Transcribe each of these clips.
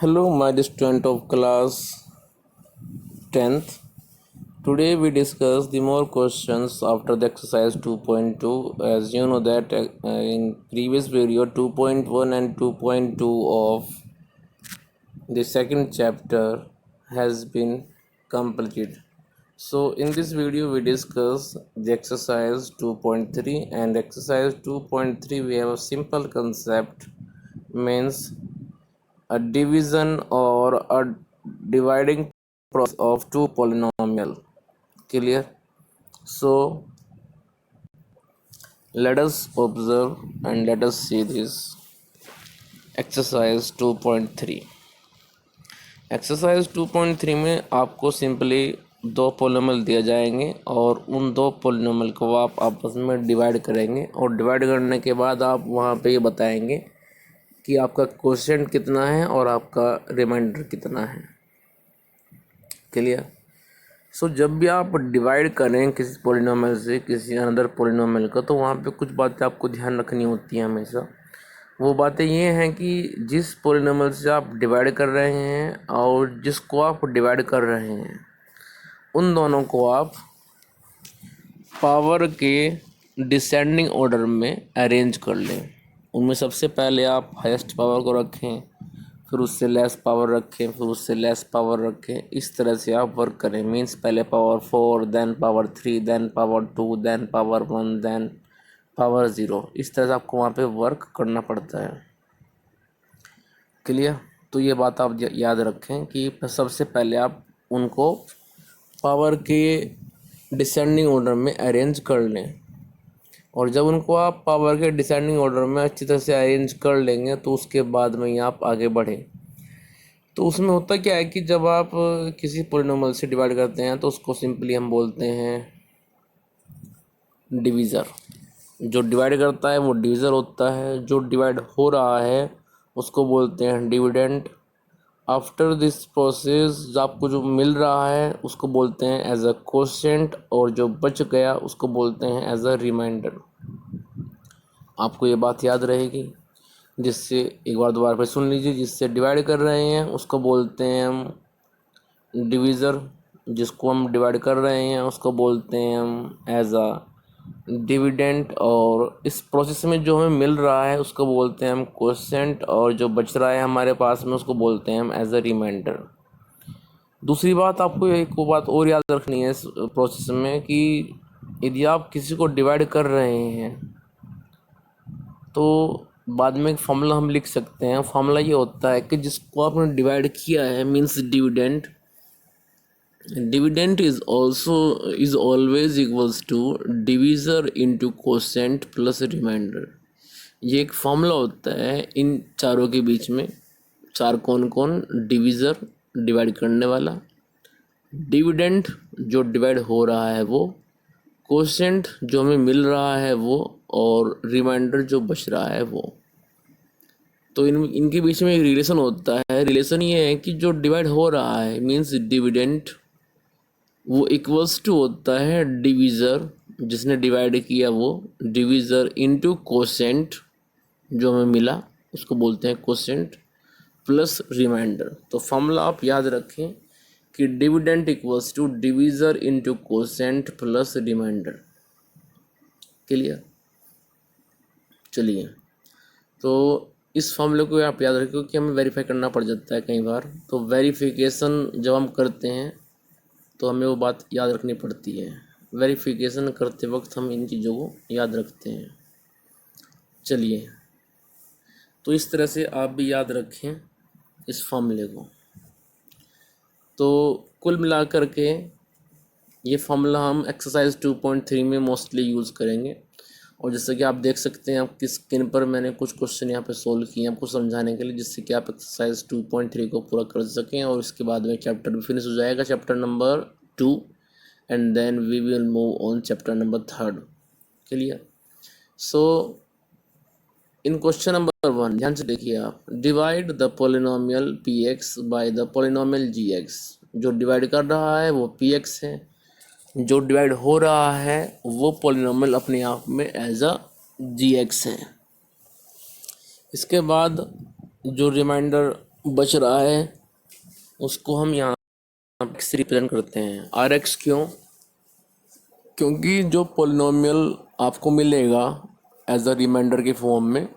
Hello, my dear student of class 10th. Today we discuss the more questions after the exercise 2.2. As you know that in previous video 2.1 and 2.2 of the second chapter has been completed. So in this video we discuss the exercise 2.3, and exercise 2.3 we have a simple concept, means a division or a dividing process of two polynomial. Clear? So let us observe and let us see this exercise 2.3. Exercise 2.3 में आपको simply दो polynomial दिए जाएंगे और उन दो polynomial को आप आपस में डिवाइड करेंगे, और डिवाइड करने के बाद आप वहाँ पे ये बताएंगे कि आपका क्वोशिएंट कितना है और आपका रिमाइंडर कितना है। क्लियर? सो जब भी आप डिवाइड करें किसी पोलिनोमियल से किसी अनदर पोलिनोमियल का, तो वहाँ पे कुछ बातें आपको ध्यान रखनी होती हैं हमेशा। वो बातें ये हैं कि जिस पोलिनोमियल से आप डिवाइड कर रहे हैं और जिसको आप डिवाइड कर रहे हैं, उन दोनों को आप पावर के डिसेंडिंग ऑर्डर में अरेंज कर लें। उनमें सबसे पहले आप हाईएस्ट पावर को रखें, फिर उससे लेस पावर रखें, फिर उससे लेस पावर रखें। इस तरह से आप वर्क करें। मीन्स पहले power 4, then power 3, then power 2, then power 1, then power 0। इस तरह से आपको वहाँ पे वर्क करना पड़ता है। क्लियर? तो ये बात आप याद रखें कि सबसे पहले आप उनको पावर के डिसेंडिंग ऑर्डर में अरेंज कर लें, और जब उनको आप पावर के डिसेंडिंग ऑर्डर में अच्छी तरह से अरेंज कर लेंगे तो उसके बाद में ही आप आगे बढ़ें। तो उसमें होता क्या है कि जब आप किसी पोलिनोमियल से डिवाइड करते हैं तो उसको सिंपली हम बोलते हैं डिवीज़र। जो डिवाइड करता है वो डिवीज़र होता है, जो डिवाइड हो रहा है उसको बोलते हैं डिविडेंड। आफ्टर दिस प्रोसेस आपको जो मिल रहा है उसको बोलते हैं एज अ क्वोशिएंट, और जो बच गया उसको बोलते हैं एज अ रिमाइंडर। आपको ये बात याद रहेगी, जिससे एक बार दोबारा फिर सुन लीजिए। जिससे डिवाइड कर रहे हैं उसको बोलते हैं हम डिवीज़र, जिसको हम डिवाइड कर रहे हैं उसको बोलते हैं हम एज अ डिविडेंड, और इस प्रोसेस में जो हमें मिल रहा है उसको बोलते हैं हम क्वोशिएंट, और जो बच रहा है हमारे पास में उसको बोलते हैं हम एज अ रिमाइंडर। दूसरी बात आपको एक वो बात और याद रखनी है इस प्रोसेस में कि यदि आप किसी को डिवाइड कर रहे हैं तो बाद में एक फॉर्मूला हम लिख सकते हैं। फॉर्मूला ये होता है कि जिसको आपने डिवाइड किया है, means dividend, dividend is always equals to divisor into quotient plus remainder. ये एक फॉर्मूला होता है इन चारों के बीच में। चार कौन कौन? डिवीज़र डिवाइड करने वाला, डिविडेंड जो डिवाइड हो रहा है वो, क्वोशिएंट जो हमें मिल रहा है वो, और रिमाइंडर जो बच रहा है वो। तो इनके बीच में एक रिलेशन होता है। रिलेशन ये है कि जो डिवाइड हो रहा है मीन्स डिविडेंड, वो इक्वल्स टू होता है डिवीज़र जिसने डिवाइड किया वो, डिवीज़र इनटू क्वोशिएंट जो हमें मिला उसको बोलते हैं क्वोशिएंट, प्लस रिमाइंडर। तो फॉर्मूला आप याद रखें कि dividend equals to divisor into quotient plus remainder. Clear? चलिए, तो इस फॉर्मूले को आप याद रखें क्योंकि हमें वेरीफाई करना पड़ जाता है कई बार। तो वेरिफिकेशन जब हम करते हैं तो हमें वो बात याद रखनी पड़ती है। वेरिफिकेशन करते वक्त हम इन चीज़ों को याद रखते हैं। चलिए, तो इस तरह से आप भी याद रखें इस फॉर्मूले को। तो कुल मिलाकर के ये फॉर्मूला हम एक्सरसाइज 2.3 में मोस्टली यूज़ करेंगे। और जैसे कि आप देख सकते हैं आपकी स्क्रीन पर मैंने कुछ क्वेश्चन यहाँ पे सोल्व किए हैं आपको समझाने के लिए, जिससे कि आप एक्सरसाइज 2.3 को पूरा कर सकें, और इसके बाद में चैप्टर भी फिनिश हो जाएगा, chapter number 2, and then we will move on chapter number 3। Clear? So in question number 1 ध्यान से देखिए आप। Divide the polynomial p x by the polynomial g x. जो डिवाइड कर रहा है वो पी एक्स है, जो डिवाइड हो रहा है वो पोलिनोमियल अपने आप में एज अ जी एक्स है। इसके बाद जो रिमाइंडर बच रहा है उसको हम यहाँ से रिप्रेजेंट करते हैं आर एक्स। क्यों? क्योंकि जो पोलिनोमियल आपको मिलेगा एज अ रिमाइंडर के फॉर्म में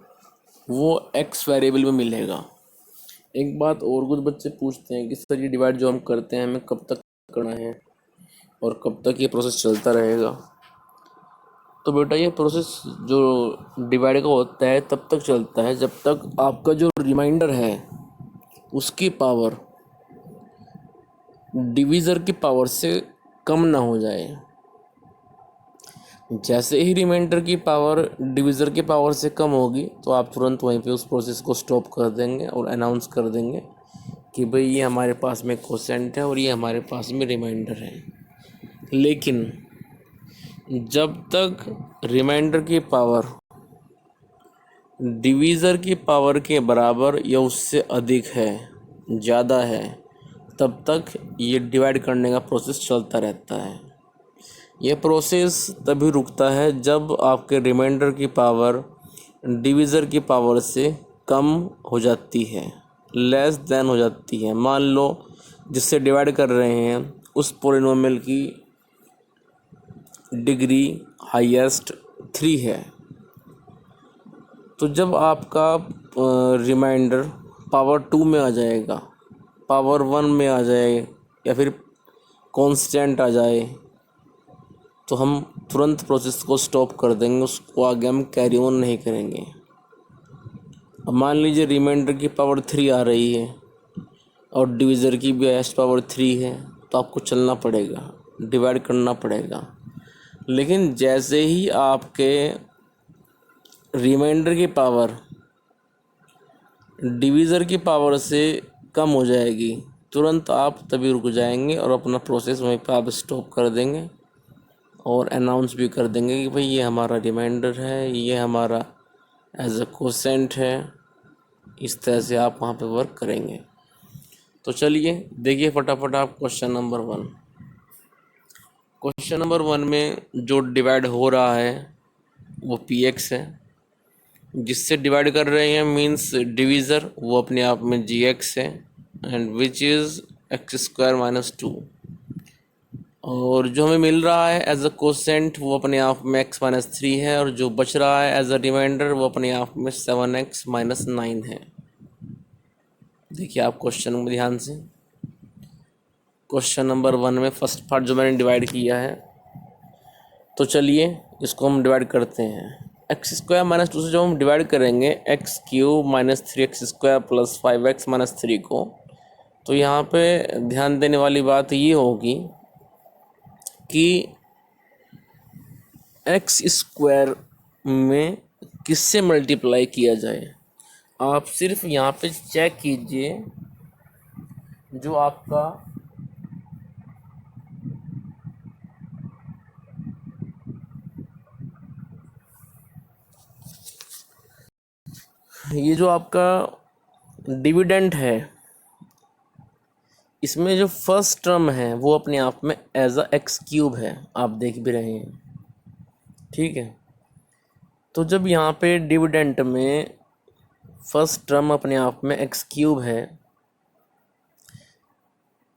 वो एक्स वेरिएबल में मिलेगा। एक बात और, कुछ बच्चे पूछते हैं कि सर ये डिवाइड जो हम करते हैं हमें कब तक करना है और कब तक ये प्रोसेस चलता रहेगा। तो बेटा ये प्रोसेस जो डिवाइड का होता है तब तक चलता है जब तक आपका जो रिमाइंडर है उसकी पावर डिवीज़र की पावर से कम ना हो जाए। जैसे ही रिमाइंडर की पावर डिवीज़र की पावर से कम होगी तो आप तुरंत वहीं पे उस प्रोसेस को स्टॉप कर देंगे और अनाउंस कर देंगे कि भाई ये हमारे पास में कोसेंट है और ये हमारे पास में रिमाइंडर है। लेकिन जब तक रिमाइंडर की पावर डिवीज़र की पावर के बराबर या उससे अधिक है, ज़्यादा है, तब तक ये डिवाइड करने का प्रोसेस चलता रहता है। यह प्रोसेस तभी रुकता है जब आपके रिमाइंडर की पावर डिवीज़र की पावर से कम हो जाती है, लेस देन हो जाती है। मान लो जिससे डिवाइड कर रहे हैं उस पोलिनोमियल की डिग्री हाईएस्ट 3 है, तो जब आपका रिमाइंडर पावर 2 में आ जाएगा, पावर 1 में आ जाए या फिर कांस्टेंट आ जाए तो हम तुरंत प्रोसेस को स्टॉप कर देंगे, उसको आगे हम कैरी ऑन नहीं करेंगे। अब मान लीजिए रिमाइंडर की पावर 3 आ रही है और डिवीज़र की भी हाईएस्ट पावर 3 है, तो आपको चलना पड़ेगा, डिवाइड करना पड़ेगा। लेकिन जैसे ही आपके रिमाइंडर की पावर डिवीज़र की पावर से कम हो जाएगी, तुरंत आप तभी रुक जाएंगे और अपना प्रोसेस वहीं पर आप स्टॉप कर देंगे और अनाउंस भी कर देंगे कि भाई ये हमारा रिमाइंडर है, ये हमारा एज अ कोसेंट है। इस तरह से आप वहाँ पे वर्क करेंगे। तो चलिए देखिए फटाफट आप क्वेश्चन नंबर 1। क्वेश्चन नंबर 1 में जो डिवाइड हो रहा है वो पी एक्स है, जिससे डिवाइड कर रहे हैं मीन्स डिवीज़र वो अपने आप में जी एक्स है and which is x square minus 2, और जो हमें मिल रहा है एज अ कोसेंट वो अपने आप में x माइनस 3 है, और जो बच रहा है एज अ रिमाइंडर वो अपने आप में 7x माइनस 9 है। देखिए आप क्वेश्चन में ध्यान से, क्वेश्चन नंबर 1 में फर्स्ट पार्ट जो मैंने डिवाइड किया है, तो चलिए इसको हम डिवाइड करते हैं। एक्स स्क्वायर माइनस 2 से जो हम डिवाइड करेंगे x cube minus 3x square plus 5x minus 3 को, तो यहाँ पे ध्यान देने वाली बात ये होगी कि एक्स स्क्वायर में किससे मल्टीप्लाई किया जाए। आप सिर्फ यहाँ पे चेक कीजिए, जो आपका ये जो आपका डिविडेंड है, इसमें जो फर्स्ट टर्म है वो अपने आप में एज अ एक्स क्यूब है, आप देख भी रहे हैं, ठीक है। तो जब यहाँ पे डिविडेंड में फर्स्ट टर्म अपने आप में एक्स क्यूब है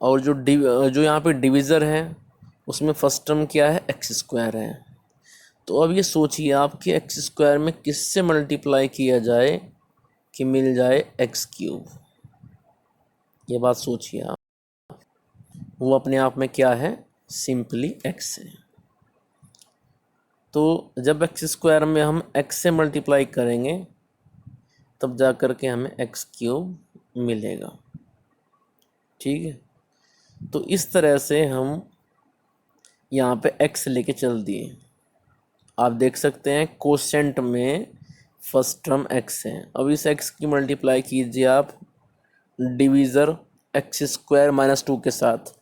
और जो यहाँ पे डिवीज़र है उसमें फर्स्ट टर्म क्या है, एक्स स्क्वायर है, तो अब ये सोचिए आप कि एक्स स्क्वायर में किससे मल्टीप्लाई किया जाए कि मिल जाए एक्स क्यूब। ये बात सोचिए आप, वो अपने आप में क्या है, सिंपली एक्स है। तो जब एक्स स्क्वायर में हम एक्स से मल्टीप्लाई करेंगे तब जा कर के हमें एक्स क्यूब मिलेगा, ठीक है। तो इस तरह से हम यहाँ पे एक्स लेके चल दिए। आप देख सकते हैं कोसेंट में फर्स्ट टर्म एक्स है। अब इस एक्स की मल्टीप्लाई कीजिए आप डिवीज़र एक्स स्क्वायर माइनस 2 के साथ,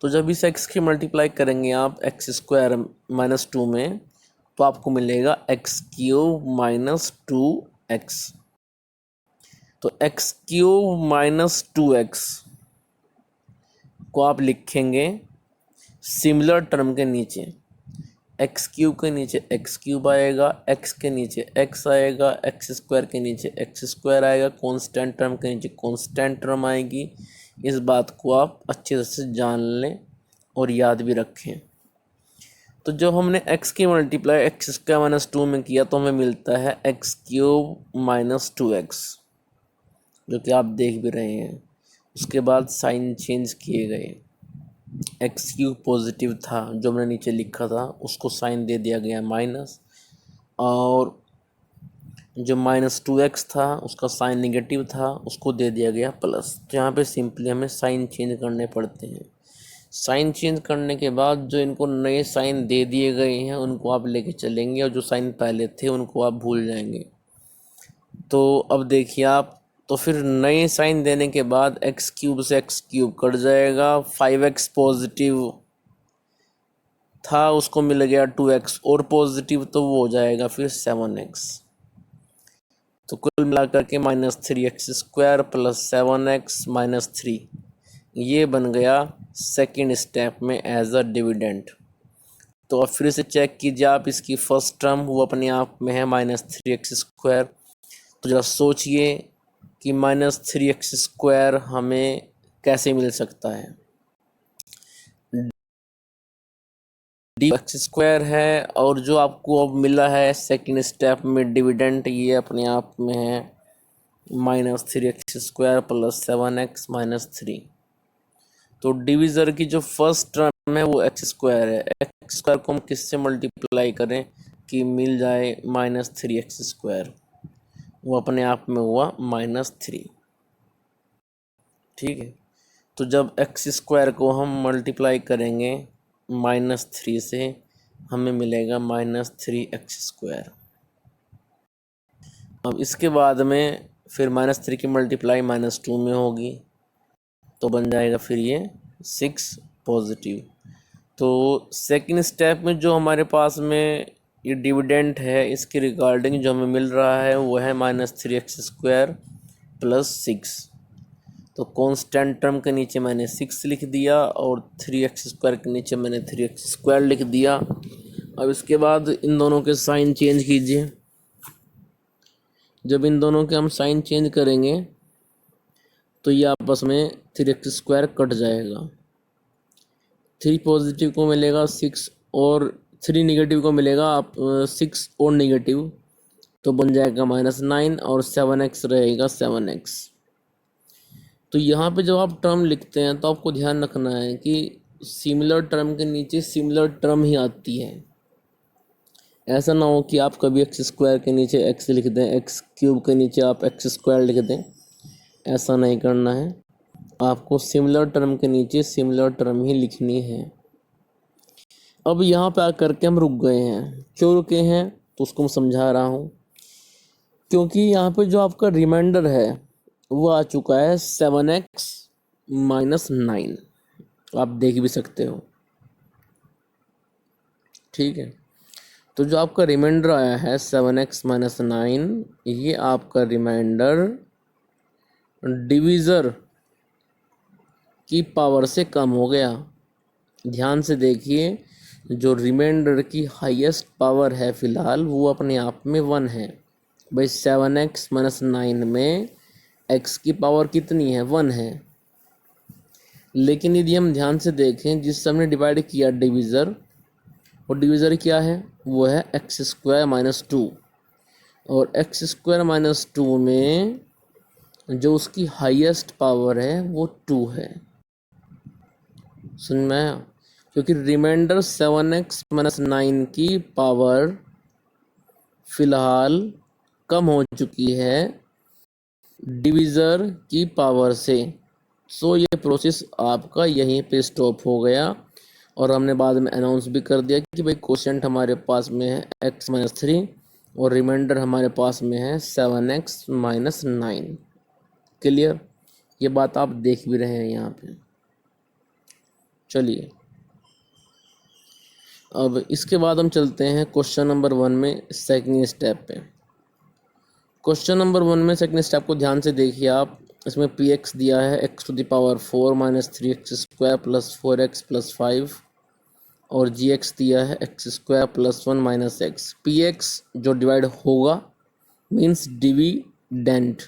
तो जब इस एक्स की मल्टीप्लाई करेंगे आप एक्स स्क्वायर माइनस 2 में, तो आपको मिलेगा एक्स क्यूब माइनस 2x। तो एक्स क्यूब माइनस 2x को आप लिखेंगे सिमिलर टर्म के नीचे एक्स क्यूब के नीचे एक्स क्यूब आएगा, एक्स के नीचे एक्स आएगा, एक्स स्क्वायर के नीचे एक्स स्क्वायर आएगा, कांस्टेंट टर्म के नीचे कांस्टेंट टर्म आएगी। इस बात को आप अच्छे से जान लें और याद भी रखें। तो जब हमने x की मल्टीप्लाई एक्स स्क्वायर माइनस 2 में किया तो हमें मिलता है एक्स क्यूब माइनस 2x, जो कि आप देख भी रहे हैं। उसके बाद साइन चेंज किए गए, एक्स क्यूब पॉजिटिव था जो हमने नीचे लिखा था, उसको साइन दे दिया गया माइनस, और जो माइनस 2x था उसका साइन नेगेटिव था, उसको दे दिया गया प्लस। तो यहाँ पे सिंपली हमें साइन चेंज करने पड़ते हैं। साइन चेंज करने के बाद जो इनको नए साइन दे दिए गए हैं उनको आप लेके चलेंगे, और जो साइन पहले थे उनको आप भूल जाएंगे। तो अब देखिए आप, तो फिर नए साइन देने के बाद एक्स क्यूब से एक्स क्यूब कट जाएगा, 5x पॉजिटिव था उसको मिल गया 2x और पॉजिटिव, तो वो हो जाएगा फिर 7x। तो कुल मिलाकर के -3x² प्लस 7x माइनस 3, ये बन गया सेकेंड स्टेप में एज अ डिविडेंड। तो अब फिर से चेक कीजिए आप, इसकी फर्स्ट टर्म वो अपने आप में है -3x²। तो जरा सोचिए कि -3x² हमें कैसे मिल सकता है। x² है, और जो आपको अब मिला है सेकेंड स्टेप में डिविडेंड, ये अपने आप में है -3x² प्लस 7x माइनस 3। तो डिविज़र की जो फर्स्ट टर्म है वो x² है। x² को हम किससे मल्टीप्लाई करें कि मिल जाए -3x², वो अपने आप में हुआ -3। ठीक है, तो जब x² को हम मल्टीप्लाई करेंगे -3 से, हमें मिलेगा -3x²। अब इसके बाद में फिर -3 की मल्टीप्लाई -2 में होगी, तो बन जाएगा फिर ये 6 पॉजिटिव। तो सेकंड स्टेप में जो हमारे पास में ये डिविडेंड है, इसके रिगार्डिंग जो हमें मिल रहा है वो है -3x² प्लस 6। तो कांस्टेंट टर्म के नीचे मैंने 6 लिख दिया और 3x² के नीचे मैंने 3x² लिख दिया। अब इसके बाद इन दोनों के साइन चेंज कीजिए। जब इन दोनों के हम साइन चेंज करेंगे तो ये आपस में 3x² कट जाएगा। 3 पॉजिटिव को मिलेगा 6 और 3 निगेटिव को मिलेगा 6 और निगेटिव, तो बन जाएगा -9 और 7x रहेगा 7x। तो यहाँ पे जब आप टर्म लिखते हैं तो आपको ध्यान रखना है कि सिमिलर टर्म के नीचे सिमिलर टर्म ही आती है। ऐसा ना हो कि आप कभी x² के नीचे x लिख दें, x³ के नीचे आप x² लिख दें, ऐसा नहीं करना है। आपको सिमिलर टर्म के नीचे सिमिलर टर्म ही लिखनी है। अब यहाँ पे आकर के हम रुक गए हैं। क्यों रुके हैं तो उसको मैं समझा रहा हूँ। क्योंकि यहाँ पे जो आपका रिमाइंडर है वो आ चुका है 7x माइनस 9, आप देख भी सकते हो। ठीक है, तो जो आपका रिमाइंडर आया है 7x माइनस 9, ये आपका रिमाइंडर डिवीज़र की पावर से कम हो गया। ध्यान से देखिए, जो रिमाइंडर की हाईएस्ट पावर है फ़िलहाल वो अपने आप में 1 है। भाई 7x माइनस 9 में x की पावर कितनी है, 1 है। लेकिन यदि हम ध्यान से देखें, जिससे हमने डिवाइड किया डिवीज़र, और डिवीज़र क्या है, वो है x² माइनस 2, और x² माइनस 2 में जो उसकी हाईएस्ट पावर है वो 2 है। सुन में आया? क्योंकि रिमाइंडर 7x माइनस 9 की पावर फ़िलहाल कम हो चुकी है डिवीज़र की पावर से। सो ये प्रोसेस आपका यहीं पे स्टॉप हो गया, और हमने बाद में अनाउंस भी कर दिया कि भाई कोशेंट हमारे पास में है x माइनस 3 और रिमाइंडर हमारे पास में है 7x माइनस 9। क्लियर? ये बात आप देख भी रहे हैं यहाँ पे। चलिए, अब इसके बाद हम चलते हैं क्वेश्चन नंबर 1 में सेकंड स्टेप पे। क्वेश्चन नंबर 1 में सेकंड स्टेप को ध्यान से देखिए आप। इसमें px दिया है x⁴ minus 3x² plus 4x plus 5, और जी एक्स दिया है x square plus one minus x. P x जो डिवाइड होगा मीन्स डिविडेंट,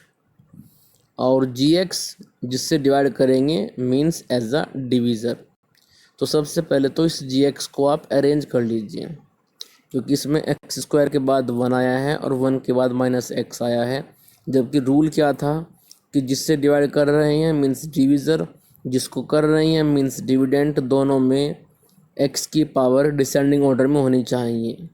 और जी एक्स जिससे डिवाइड करेंगे मीन्स एज अ डिवीज़र। तो सबसे पहले तो इस जी एक्स को आप अरेंज कर लीजिए, क्योंकि इसमें एक्स स्क्वायर के बाद वन आया है और वन के बाद माइनस एक्स आया है, जबकि रूल क्या था कि जिससे डिवाइड कर रहे हैं मीन्स डिवीज़र, जिसको कर रही हैं मीन्स डिविडेंट, दोनों में एक्स की पावर डिसेंडिंग ऑर्डर में होनी चाहिए।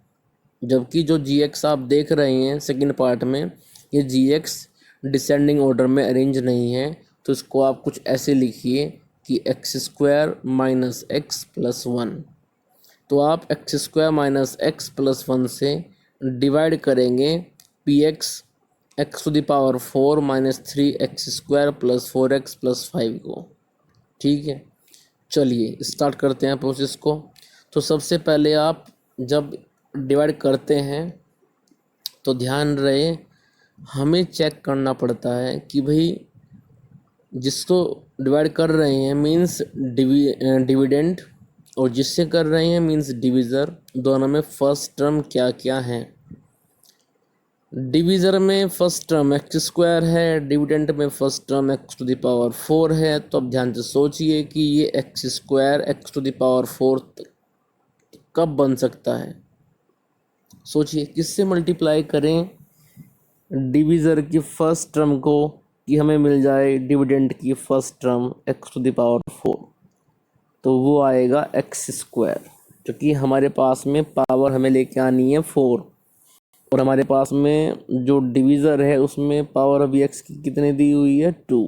जबकि जो जी एक्स आप देख रहे हैं सेकंड पार्ट में, ये जी एक्स डिसेंडिंग ऑर्डर में अरेंज नहीं है, तो इसको आप कुछ ऐसे लिखिए कि x square minus x plus one. तो आप x square minus x plus one से डिवाइड करेंगे p x x to the power four minus three x square plus four x plus five को। ठीक है, चलिए स्टार्ट करते हैं प्रोसेस को। तो सबसे पहले आप जब डिवाइड करते हैं तो ध्यान रहे हमें चेक करना पड़ता है कि भाई जिसको डिवाइड कर रहे हैं मीन्स डिविडेंड और जिससे कर रहे हैं मीन्स डिवीज़र, दोनों में फर्स्ट टर्म क्या क्या है। डिवीज़र में फर्स्ट टर्म एक्स स्क्वायर है, डिविडेंड में first term x to the power four है। तो अब ध्यान से सोचिए कि ये x square x to the power four कब बन सकता है। सोचिए किससे मल्टीप्लाई करें डिवीज़र की फर्स्ट टर्म को कि हमें मिल जाए डिविडेंड की first term x to the power four. तो वो आएगा एक्स स्क्वायर, क्योंकि हमारे पास में पावर हमें लेके आनी है फोर, और हमारे पास में जो डिवीज़र है उसमें पावर अभी एक्स की कितनी दी हुई है, टू।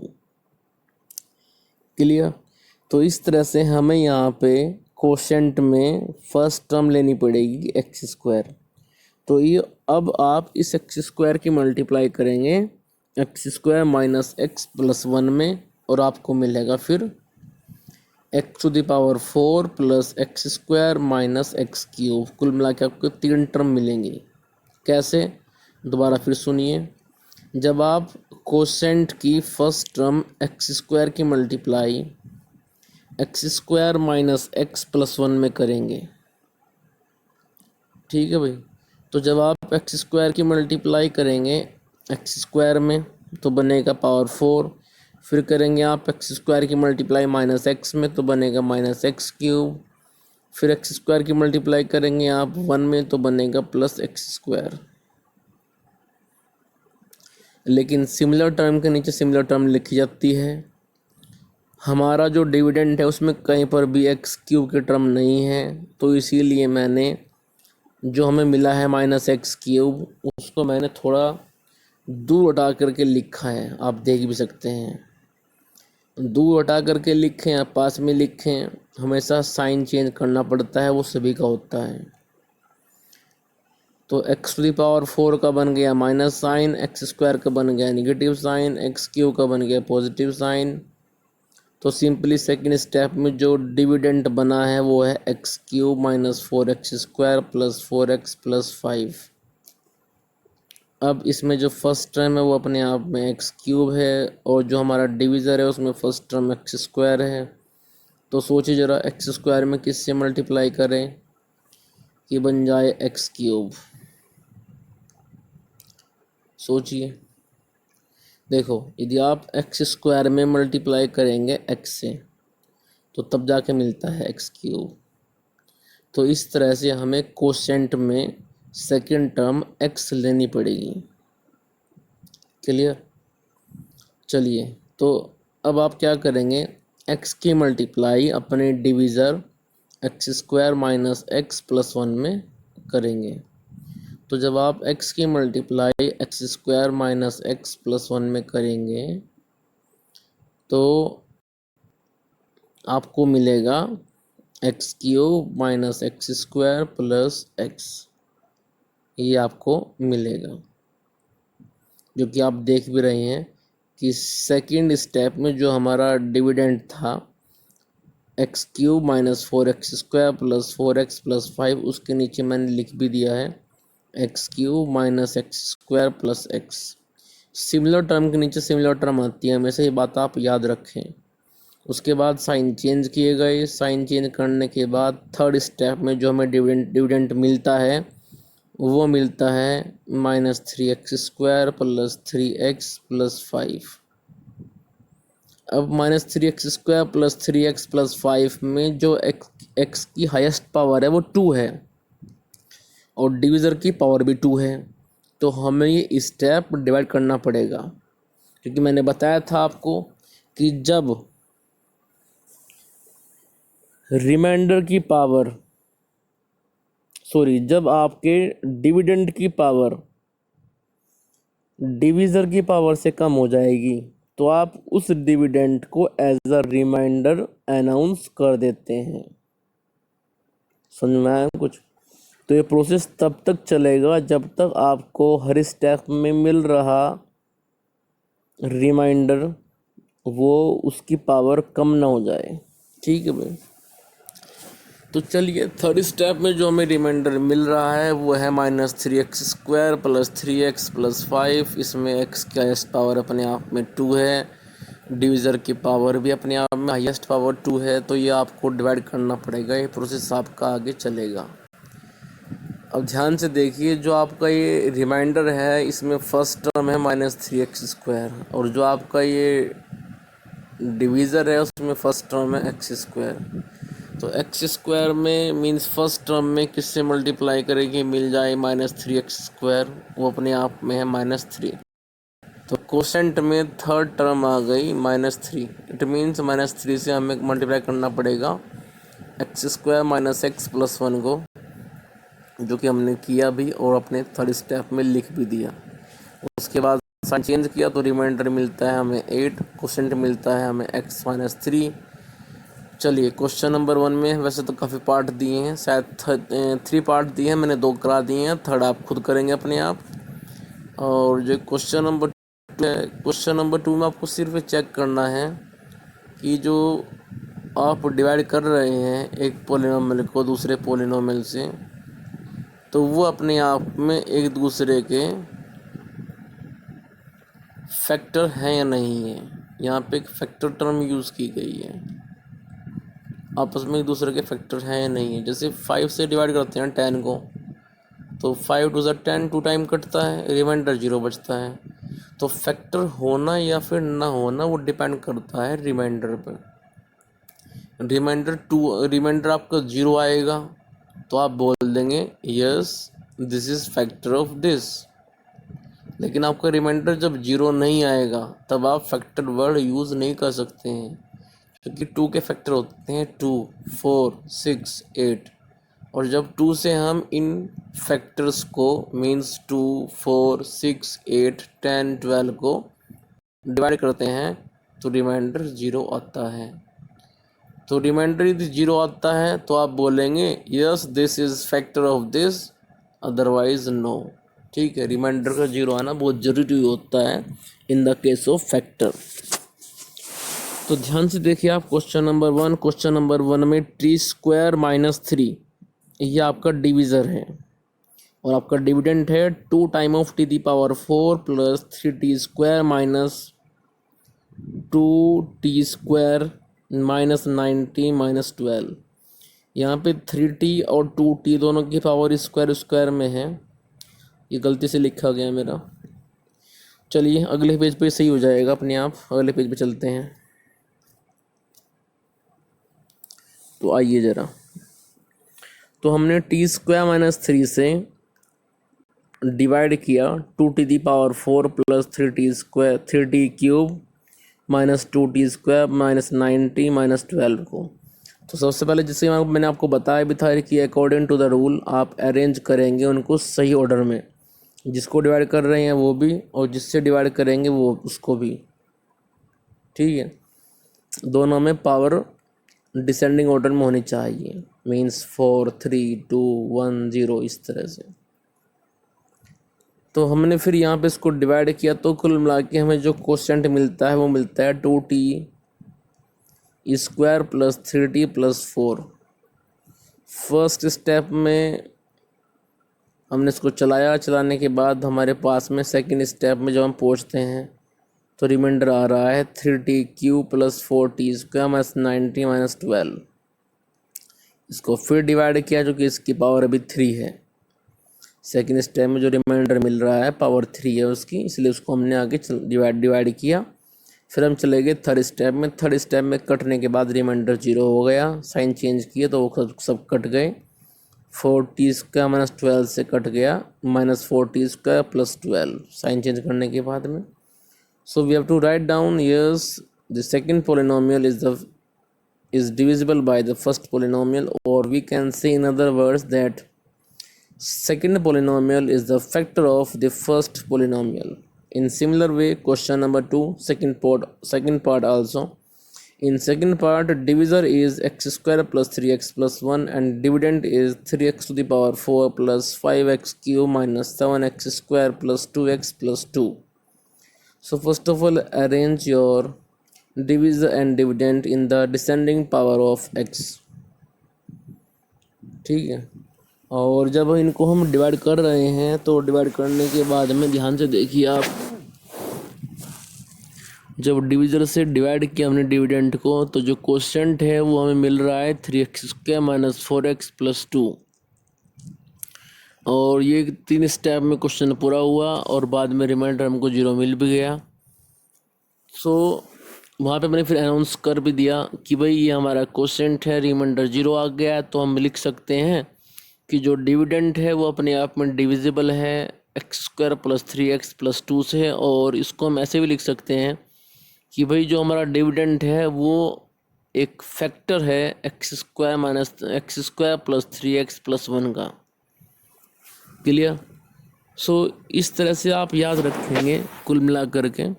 क्लियर। तो इस तरह से हमें यहाँ पे कोशेंट में फर्स्ट टर्म लेनी पड़ेगी एक्स स्क्वायर। तो ये अब आप इस एक्स स्क्वायर की मल्टीप्लाई करेंगे x square minus x plus one में, और आपको मिलेगा फिर x to the power four plus x square minus x cube. कुल मिला के आपको तीन टर्म मिलेंगी। कैसे, दोबारा फिर सुनिए। जब आप कोसेंट की फर्स्ट टर्म एक्स स्क्वायर की multiply x square minus x plus one में करेंगे, ठीक है भाई। तो जब आप एक्स स्क्वायर की मल्टीप्लाई करेंगे एक्स स्क्वायर में तो बनेगा पावर फोर, फिर करेंगे आप एक्स स्क्वायर की मल्टीप्लाई माइनस एक्स में तो बनेगा माइनस एक्स क्यूब, फिर एक्स स्क्वायर की मल्टीप्लाई करेंगे आप वन में तो बनेगा प्लस एक्स स्क्वायर। लेकिन सिमिलर टर्म के नीचे सिमिलर टर्म लिखी जाती है। हमारा जो डिविडेंड है उसमें कहीं पर भी एक्स क्यूब की टर्म नहीं है, तो इसीलिए मैंने जो हमें मिला है माइनस एक्स क्यूब उसको मैंने थोड़ा दूर हटा करके लिखा है, आप देख भी सकते हैं। दूर हटा करके लिखें या पास में लिखें, हमेशा साइन चेंज करना पड़ता है, वो सभी का होता है। तो x to the power four का बन गया माइनस साइन, एक्स स्क्वायर का बन गया निगेटिव साइन, एक्स क्यूब का बन गया पॉजिटिव साइन। तो सिंपली सेकेंड स्टेप में जो डिविडेंड बना है वो है x cube minus four x square plus four x plus five. अब इसमें जो फर्स्ट टर्म है वो अपने आप में एक्स क्यूब है, और जो हमारा डिवीज़र है उसमें फर्स्ट टर्म एक्स स्क्वायर है। तो सोचिए ज़रा एक्स स्क्वायर में किससे मल्टीप्लाई करें कि बन जाए एक्स क्यूब। सोचिए, देखो यदि आप एक्स स्क्वायर में मल्टीप्लाई करेंगे एक्स से तो तब जाके मिलता है एक्स क्यूब। तो इस तरह से हमें कोशेंट में सेकंड टर्म एक्स लेनी पड़ेगी। क्लियर। चलिए, तो अब आप क्या करेंगे, एक्स की मल्टीप्लाई अपने divisor x square minus x plus one में करेंगे। तो जब आप एक्स की multiply x square minus x plus one में करेंगे तो आपको मिलेगा x cube minus x square plus x, ये आपको मिलेगा। जो कि आप देख भी रहे हैं कि सेकंड स्टेप में जो हमारा डिविडेंड था x cube minus four x square plus four x plus five, उसके नीचे मैंने लिख भी दिया है x cube minus x square plus x. Similar term के नीचे सिमिलर टर्म आती है, हमेशा ये बात आप याद रखें। उसके बाद साइन चेंज किए गए। साइन चेंज करने के बाद थर्ड स्टेप में जो हमें डिविडेंड मिलता है वो मिलता है -3x² + 3x + 5। अब -3x² + 3x + 5 में जो x की हाईएस्ट पावर है वो 2 है और डिवीज़र की पावर भी 2 है, तो हमें ये स्टेप डिवाइड करना पड़ेगा, क्योंकि मैंने बताया था आपको कि जब रिमाइंडर की पावर जब आपके डिविडेंड की पावर डिवीज़र की पावर से कम हो जाएगी तो आप उस डिविडेंड को एज अ रिमाइंडर अनाउंस कर देते हैं। समझ में आया कुछ? तो ये प्रोसेस तब तक चलेगा जब तक आपको हर स्टेप में मिल रहा रिमाइंडर वो उसकी पावर कम ना हो जाए। ठीक है भाई, तो चलिए थर्ड स्टेप में जो हमें रिमाइंडर मिल रहा है वो है -3x² + 3x + 5। इसमें x का हाईएस्ट पावर अपने आप में 2 है, डिवीज़र की पावर भी अपने आप में हाईएस्ट पावर 2 है, तो ये आपको डिवाइड करना पड़ेगा। ये प्रोसेस आपका आगे चलेगा। अब ध्यान से देखिए, जो आपका ये रिमाइंडर है इसमें फर्स्ट टर्म है -3x², और जो आपका ये डिवीज़र है उसमें फर्स्ट टर्म है x²। तो x² में मीन्स फर्स्ट टर्म में किससे मल्टीप्लाई करेंगे मिल जाए -3x², वो अपने आप में है -3। तो कोसेंट में थर्ड टर्म आ गई -3। इट मीन्स -3 से हमें मल्टीप्लाई करना पड़ेगा x² - x + 1 को, जो कि हमने किया भी और अपने थर्ड स्टेप में लिख भी दिया। उसके बाद साइन चेंज किया तो रिमाइंडर मिलता है हमें 8, कोसेंट मिलता है हमें x - 3। चलिए क्वेश्चन नंबर 1 में वैसे तो काफ़ी पार्ट दिए हैं, शायद 3 पार्ट दिए हैं, मैंने 2 करा दिए हैं, थर्ड आप खुद करेंगे अपने आप। और जो क्वेश्चन नंबर 2 है, क्वेश्चन नंबर 2 में आपको सिर्फ चेक करना है कि जो आप डिवाइड कर रहे हैं एक पोलिनोमियल को दूसरे पोलिनोमियल से, तो वो अपने आप में एक दूसरे के फैक्टर हैं या नहीं है। यहाँ पे एक फैक्टर टर्म यूज़ की गई है, आपस में एक दूसरे के फैक्टर हैं या नहीं है। जैसे 5 से डिवाइड करते हैं 10 को, तो 5 × 10 2 टाइम कटता है, रिमाइंडर 0 बचता है। तो फैक्टर होना या फिर ना होना वो डिपेंड करता है रिमाइंडर पर। रिमाइंडर आपका 0 आएगा तो आप बोल देंगे yes this is factor of this. लेकिन आपका रिमाइंडर जब 0 नहीं आएगा तब आप फैक्टर वर्ड यूज़ नहीं कर सकते हैं, क्योंकि 2 के फैक्टर होते हैं 2, 4, 6, 8। और जब 2 से हम इन फैक्टर्स को मीन्स 2, 4, 6, 8, 10, 12 को डिवाइड करते हैं तो रिमाइंडर 0 आता है। तो रिमाइंडर यदि 0 आता है तो आप बोलेंगे yes this is factor of this, otherwise no. ठीक है, रिमाइंडर का 0 आना बहुत ज़रूरी होता है in the case of factor. तो ध्यान से देखिए आप क्वेश्चन नंबर 1। क्वेश्चन नंबर 1 में t² - 3 ये आपका डिवीज़र है और आपका डिविडेंड है 2 time of t⁴ + 3t² - 2t² - 90 - 12। यहाँ पे 3t और 2t दोनों की पावर स्क्वायर में है, ये गलती से लिखा गया मेरा। चलिए अगले पेज पे सही हो जाएगा अपने आप, अगले पेज पे चलते हैं। तो आइए ज़रा, तो हमने t² - 3 से डिवाइड किया 2t⁴ + 3t³ - 2t² - 90 - 12 को। तो सबसे पहले जैसे मैंने आपको बताया भी था कि अकॉर्डिंग टू द रूल आप अरेंज करेंगे उनको सही ऑर्डर में, जिसको डिवाइड कर रहे हैं वो भी और जिससे डिवाइड करेंगे वो उसको भी। ठीक है, दोनों में पावर डिसेंडिंग ऑर्डर में होनी चाहिए, मीन्स 4, 3, 2, 1, 0 इस तरह से। तो हमने फिर यहाँ पे इसको डिवाइड किया तो कुल मिला के हमें जो कोशेंट मिलता है वो मिलता है 2t² + 3t + 4। फर्स्ट स्टेप में हमने इसको चलाया, चलाने के बाद हमारे पास में सेकंड स्टेप में जब हम पहुँचते हैं तो रिमाइंडर आ रहा है 3t³ plus 4t² minus 90 minus 12। इसको फिर डिवाइड किया जो कि इसकी पावर अभी 3 है। सेकेंड स्टेप में जो रिमाइंडर मिल रहा है पावर 3 है उसकी, इसलिए उसको हमने आगे डिवाइड किया। फिर हम चले गए थर्ड स्टेप में। थर्ड स्टेप में कटने के बाद रिमाइंडर 0 हो गया, साइन चेंज किए तो वो सब कट गए। 4t² माइनस 12 से कट गया, minus 4t² plus 12 sign change करने के बाद में। So we have to write down yes the second polynomial is divisible by the first polynomial, or we can say in other words that second polynomial is the factor of the first polynomial. In similar way, question number 2, second part also. In second part, divisor is x square plus 3x plus 1 and dividend is 3x to the power 4 plus 5x cube minus 7x square plus 2x plus 2. So first of all, arrange your divisor and dividend in the descending power of x. ठीक है, और जब इनको हम divide कर रहे हैं तो डिवाइड करने के बाद में ध्यान से देखिए आप, जब डिविजर से डिवाइड किया हमने डिविडेंड को तो जो कोशेंट है वो हमें मिल रहा है 3x² माइनस 4x प्लस 2। और ये 3 स्टेप में क्वेश्चन पूरा हुआ और बाद में रिमाइंडर हमको 0 मिल भी गया। सो वहाँ पे मैंने फिर अनाउंस कर भी दिया कि भाई ये हमारा कोशेंट है, रिमाइंडर 0 आ गया, तो हम लिख सकते हैं कि जो डिविडेंड है वो अपने आप में डिविजिबल है x² प्लस 3x प्लस 2 से। और इसको हम ऐसे भी लिख सकते हैं कि भाई जो हमारा डिविडेंड है वो एक फैक्टर है x² minus x² plus 3x plus 1 का। क्लियर? सो इस तरह से आप याद रखेंगे। कुल मिला करके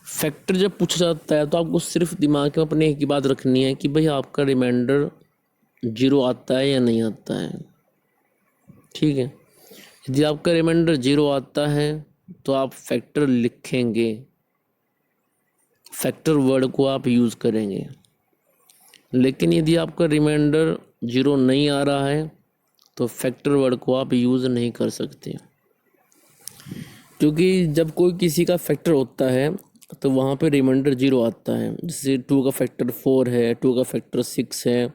फैक्टर जब पूछा जाता है तो आपको सिर्फ दिमाग में अपने एक ही बात रखनी है कि भाई आपका रिमाइंडर 0 आता है या नहीं आता है। ठीक है, यदि आपका रिमाइंडर 0 आता है तो आप फैक्टर लिखेंगे, फैक्टर वर्ड को आप यूज़ करेंगे। लेकिन यदि आपका रिमाइंडर 0 नहीं आ रहा है तो फैक्टर वर्ड को आप यूज़ नहीं कर सकते, क्योंकि जब कोई किसी का फैक्टर होता है तो वहाँ पे रिमाइंडर 0 आता है। जैसे 2 का फैक्टर 4 है, 2 का फैक्टर 6 है,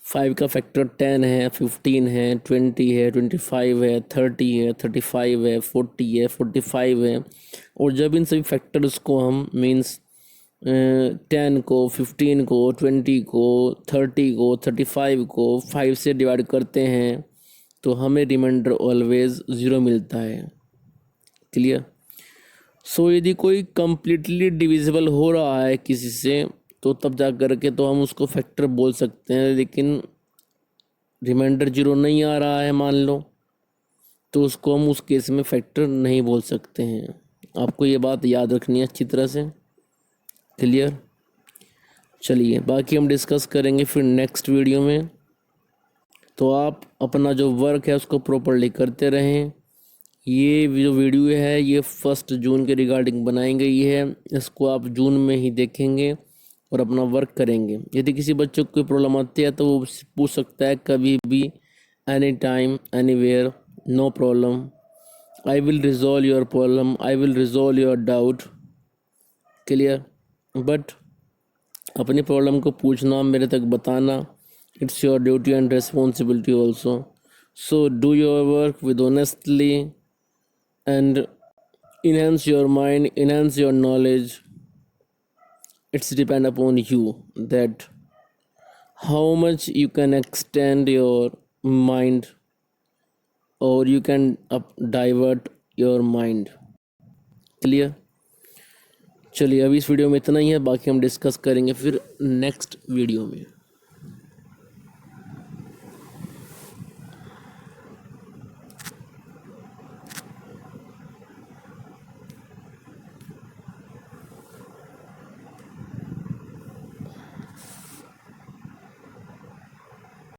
5 का फैक्टर 10 है, 15 है, 20 है, 25 है, 30 है, 35 है, 40 है, 45 है। और जब इन सभी फैक्टर्स को हम मीन्स 10 को, 15 को, 20 को, 30 को, 35 को 5 से डिवाइड करते हैं तो हमें रिमाइंडर ऑलवेज 0 मिलता है। क्लियर? सो यदि कोई कम्प्लीटली डिविजिबल हो रहा है किसी से तो तब जा कर के तो हम उसको फैक्टर बोल सकते हैं। लेकिन रिमाइंडर 0 नहीं आ रहा है मान लो, तो उसको हम उस केस में फैक्टर नहीं बोल सकते हैं। आपको ये बात याद रखनी है अच्छी तरह से। क्लियर? चलिए, बाकी हम डिस्कस करेंगे फिर नेक्स्ट वीडियो में। तो आप अपना जो वर्क है उसको प्रॉपरली करते रहें। ये जो वीडियो है ये 1 जून के रिगार्डिंग बनाई गई है, इसको आप जून में ही देखेंगे और अपना वर्क करेंगे। यदि किसी बच्चे को कोई प्रॉब्लम आती है तो वो पूछ सकता है कभी भी, any time, anywhere, no problem. I will resolve your problem, I will resolve your doubt. Clear? But अपनी प्रॉब्लम को पूछना, मेरे तक बताना, it's your duty and responsibility also. So do your work with honestly and enhance your mind, enhance your knowledge. It's depend upon you that how much you can extend your mind or you can divert your mind. Clear? चलिए, अभी इस video में इतना ही है, बाकी हम discuss करेंगे फिर नेक्स्ट वीडियो में।